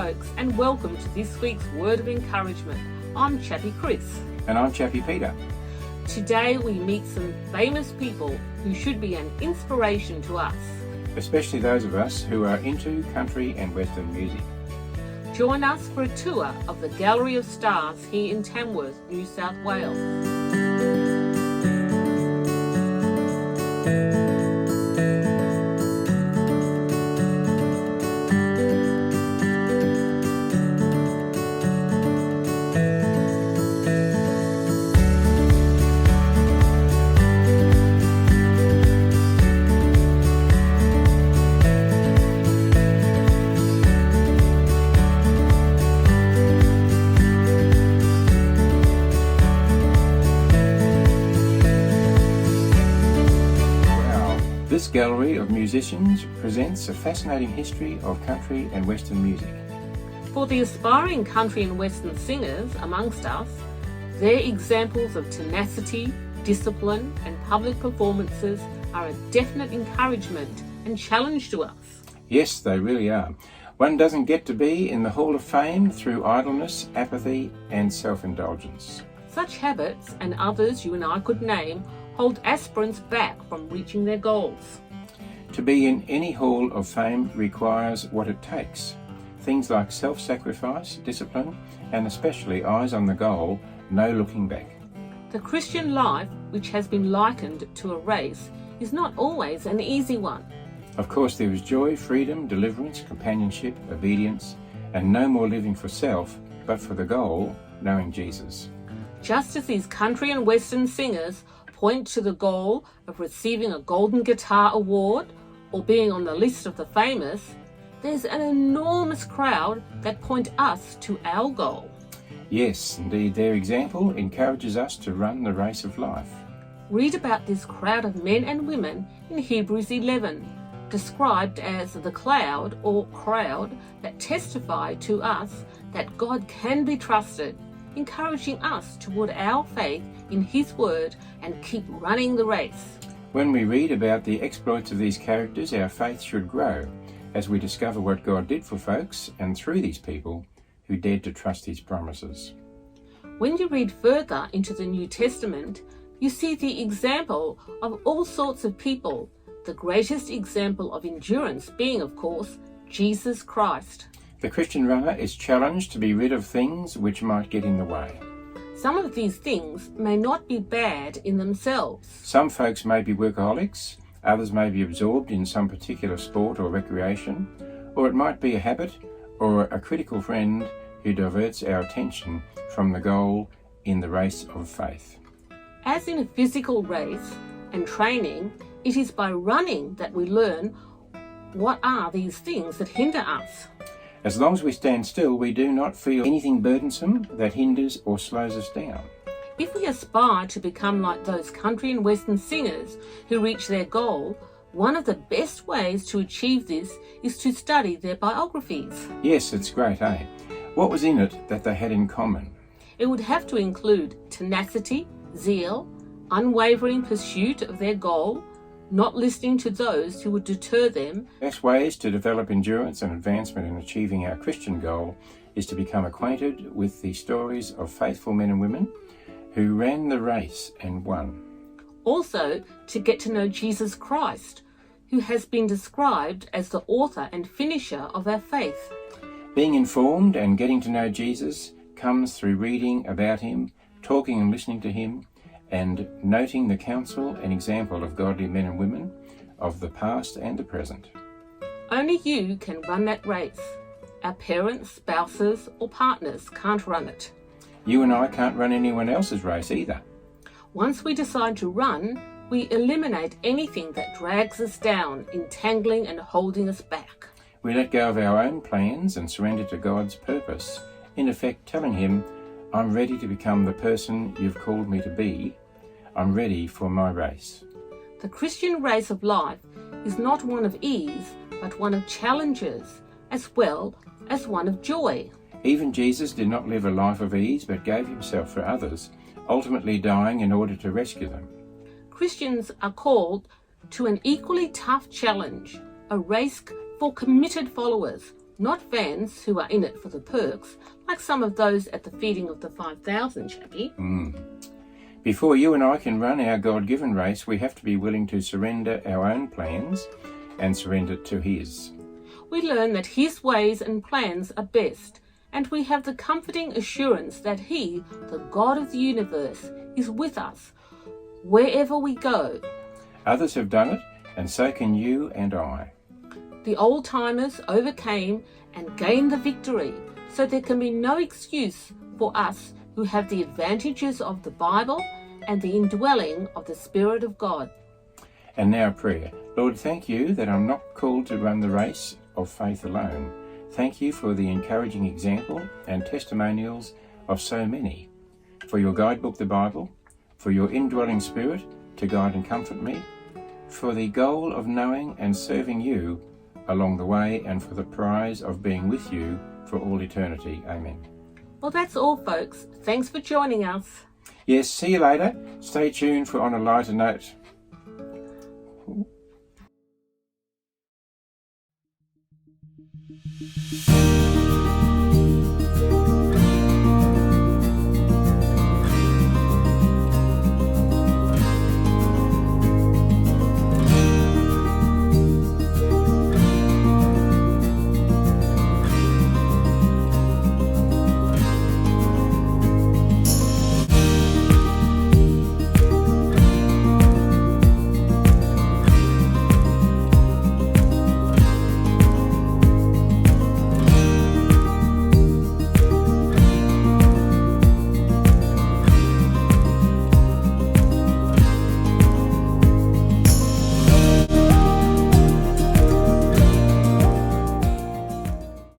folks, and welcome to this week's Word of Encouragement. I'm Chappie Chris. And I'm Chappie Peter. Today we meet some famous people who should be an inspiration to us. Especially those of us who are into country and western music. Join us for a tour of the Gallery of Stars here in Tamworth, New South Wales. This gallery of musicians presents a fascinating history of country and western music. For the aspiring country and western singers amongst us, their examples of tenacity, discipline and public performances are a definite encouragement and challenge to us. Yes, they really are. One doesn't get to be in the Hall of Fame through idleness, apathy and self-indulgence. Such habits, and others you and I could name, hold aspirants back from reaching their goals. To be in any Hall of Fame requires what it takes. Things like self-sacrifice, discipline, and especially eyes on the goal, no looking back. The Christian life, which has been likened to a race, is not always an easy one. Of course, there is joy, freedom, deliverance, companionship, obedience, and no more living for self, but for the goal, knowing Jesus. Just as these country and western singers point to the goal of receiving a Golden Guitar Award or being on the list of the famous, there's an enormous crowd that point us to our goal. Yes, indeed, their example encourages us to run the race of life. Read about this crowd of men and women in Hebrews 11, described as the cloud or crowd that testify to us that God can be trusted, encouraging us toward our faith in His Word and keep running the race. When we read about the exploits of these characters, our faith should grow as we discover what God did for folks and through these people who dared to trust His promises. When you read further into the New Testament, you see the example of all sorts of people, the greatest example of endurance being, of course, Jesus Christ. The Christian runner is challenged to be rid of things which might get in the way. Some of these things may not be bad in themselves. Some folks may be workaholics, others may be absorbed in some particular sport or recreation, or it might be a habit or a critical friend who diverts our attention from the goal in the race of faith. As in a physical race and training, it is by running that we learn what are these things that hinder us. As long as we stand still, we do not feel anything burdensome that hinders or slows us down. If we aspire to become like those country and western singers who reach their goal, one of the best ways to achieve this is to study their biographies. Yes, it's great, eh? What was in it that they had in common? It would have to include tenacity, zeal, unwavering pursuit of their goal, not listening to those who would deter them. Best ways to develop endurance and advancement in achieving our Christian goal is to become acquainted with the stories of faithful men and women who ran the race and won. Also, to get to know Jesus Christ, who has been described as the author and finisher of our faith. Being informed and getting to know Jesus comes through reading about Him, talking and listening to Him, and noting the counsel and example of godly men and women of the past and the present. Only you can run that race. Our parents, spouses or partners can't run it. You and I can't run anyone else's race either. Once we decide to run, we eliminate anything that drags us down, entangling and holding us back. We let go of our own plans and surrender to God's purpose, in effect telling Him, I'm ready to become the person you've called me to be. I'm ready for my race. The Christian race of life is not one of ease, but one of challenges, as well as one of joy. Even Jesus did not live a life of ease, but gave Himself for others, ultimately dying in order to rescue them. Christians are called to an equally tough challenge, a race for committed followers, not fans who are in it for the perks, like some of those at the feeding of the 5,000, Chappie. Before you and I can run our God-given race, we have to be willing to surrender our own plans and surrender to His. We learn that His ways and plans are best, and we have the comforting assurance that He, the God of the universe, is with us wherever we go. Others have done it, and so can you and I. The old-timers overcame and gained the victory, so there can be no excuse for us who have the advantages of the Bible and the indwelling of the Spirit of God. And now prayer. Lord, thank you that I'm not called to run the race of faith alone. Thank you for the encouraging example and testimonials of so many, for your guidebook, the Bible, for your indwelling Spirit to guide and comfort me, for the goal of knowing and serving you along the way, and for the prize of being with you for all eternity. Amen. Well, that's all, folks. Thanks for joining us. Yes, see you later. Stay tuned for On a Lighter Note.